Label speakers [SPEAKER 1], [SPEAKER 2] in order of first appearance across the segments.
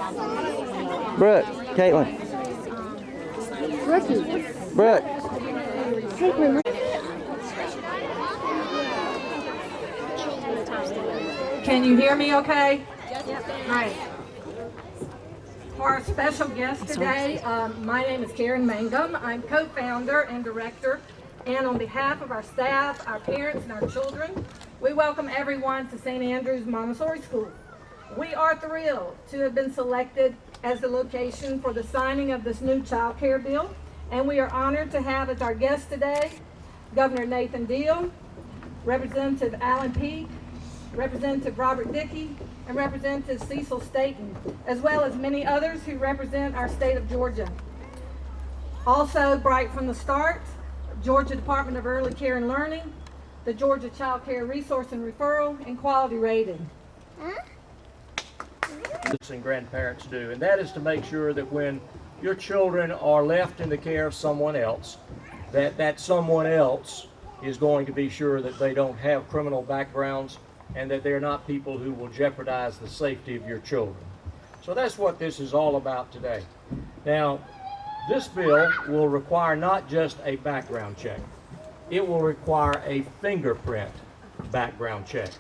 [SPEAKER 1] Brooke, Caitlin.
[SPEAKER 2] Rookie.
[SPEAKER 1] Brooke.
[SPEAKER 2] Caitlin.
[SPEAKER 3] Can you hear me okay? Yep. Right. For our special guest today, my name is Karen Mangum. I'm co-founder and director, and on behalf of our staff, our parents, and our children, we welcome everyone to St. Andrew's Montessori School. We are thrilled to have been selected as the location for the signing of this new child care bill, and we are honored to have as our guests today Governor Nathan Deal, Representative Alan Peake, Representative Robert Dickey, and Representative Cecil Staten, as well as many others who represent our state of Georgia. Also, bright from the start, Georgia Department of Early Care and Learning, the Georgia Child Care Resource and Referral, and Quality Rating.
[SPEAKER 4] And grandparents do, and that is to make sure that when your children are left in the care of someone else, that someone else is going to be sure that they don't have criminal backgrounds and that they're not people who will jeopardize the safety of your children. So that's what this is all about today. Now, this bill will require not just a background check. It will require a fingerprint background check.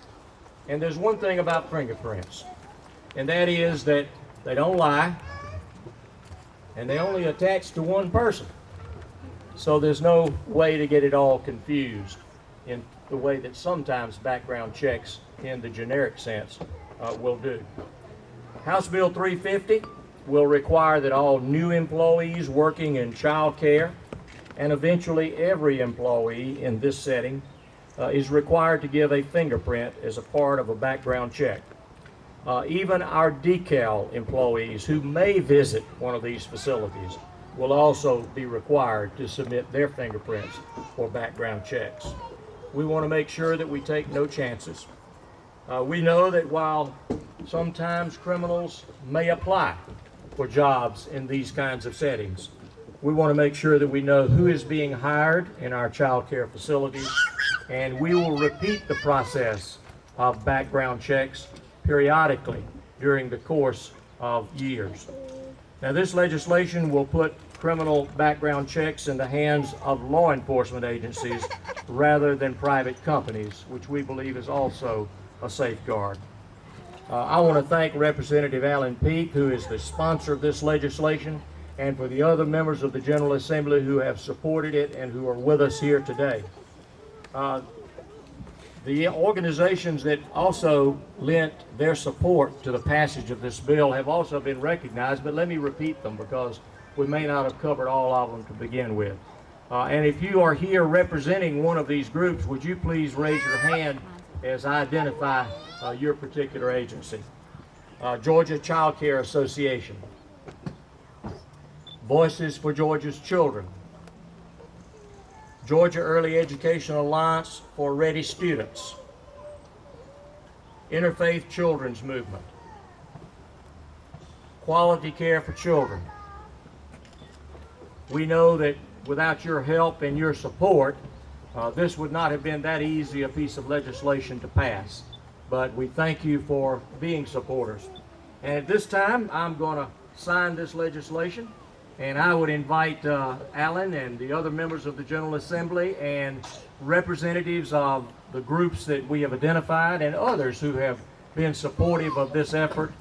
[SPEAKER 4] And there's one thing about fingerprints, and that is that they don't lie, and they only attach to one person. So there's no way to get it all confused in the way that sometimes background checks in the generic sense will do. House Bill 350 will require that all new employees working in child care, and eventually every employee in this setting, is required to give a fingerprint as a part of a background check. Even our decal employees who may visit one of these facilities will also be required to submit their fingerprints for background checks. We want to make sure that we take no chances. We know that while sometimes criminals may apply for jobs in these kinds of settings, we want to make sure that we know who is being hired in our child care facilities, and we will repeat the process of background checks periodically during the course of years. Now, this legislation will put criminal background checks in the hands of law enforcement agencies rather than private companies, which we believe is also a safeguard. I want to thank Representative Alan Peake, who is the sponsor of this legislation, and for the other members of the General Assembly who have supported it and who are with us here today. The organizations that also lent their support to the passage of this bill have also been recognized, but let me repeat them because we may not have covered all of them to begin with. And if you are here representing one of these groups, would you please raise your hand as I identify your particular agency? Georgia Child Care Association, Voices for Georgia's Children, Georgia Early Education Alliance for Ready Students, Interfaith Children's Movement, Quality Care for Children. We know that without your help and your support, this would not have been that easy a piece of legislation to pass. But we thank you for being supporters. And at this time, I'm going to sign this legislation. And I would invite Alan and the other members of the General Assembly and representatives of the groups that we have identified and others who have been supportive of this effort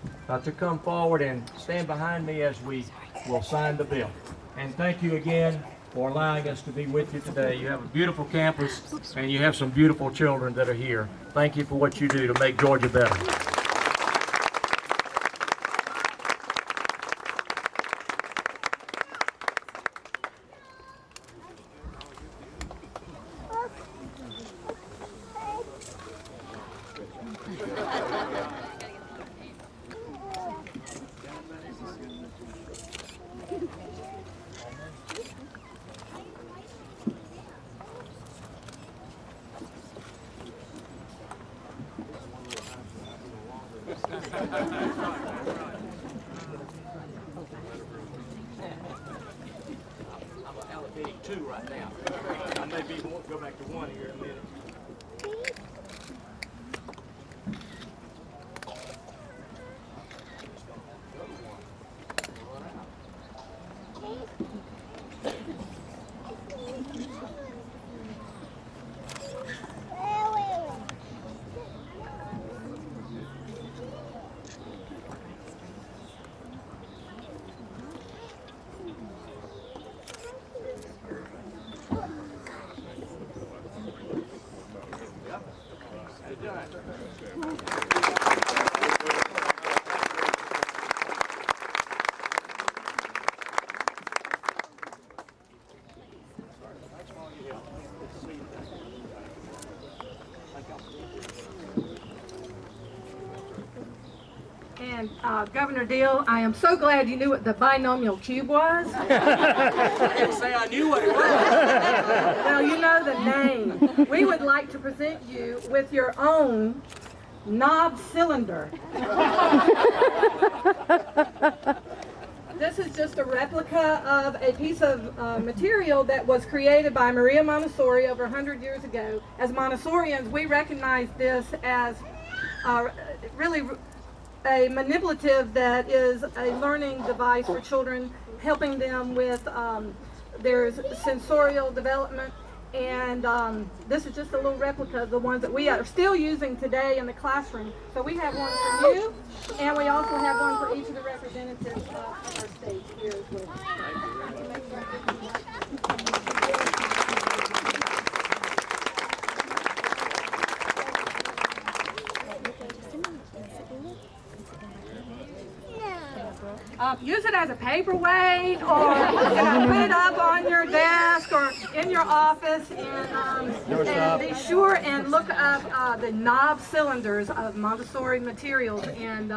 [SPEAKER 4] to come forward and stand behind me as we will sign the bill. And thank you again for allowing us to be with you today. You have a beautiful campus and you have some beautiful children that are here. Thank you for what you do to make Georgia better. I'm allocating 2 right now. I may go back to 1 here in a minute.
[SPEAKER 3] Governor Deal, I am so glad you knew what the binomial cube was.
[SPEAKER 4] I didn't say I knew what it was.
[SPEAKER 3] Well, you know the name. We would like to present you with your own knob cylinder. This is just a replica of a piece of material that was created by Maria Montessori over 100 years ago. As Montessorians, we recognize this as really a manipulative that is a learning device for children, helping them with their sensorial development. And this is just a little replica of the ones that we are still using today in the classroom. So we have one for you, and we also have one for each of the representatives of our state here as well. Use it as a paperweight, or put it up on your desk or in your office, and be sure and look up the knob cylinders of Montessori materials, and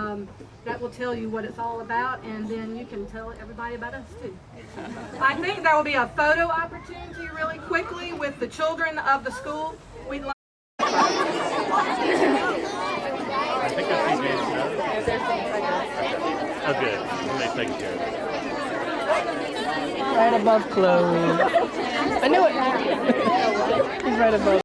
[SPEAKER 3] that will tell you what it's all about, and then you can tell everybody about us too. I think there will be a photo opportunity really quickly with the children of the school. We'd like
[SPEAKER 1] I think that's these guys. Oh, good. Somebody's taking care of it.
[SPEAKER 5] Right above Chloe. I knew it. He's right above.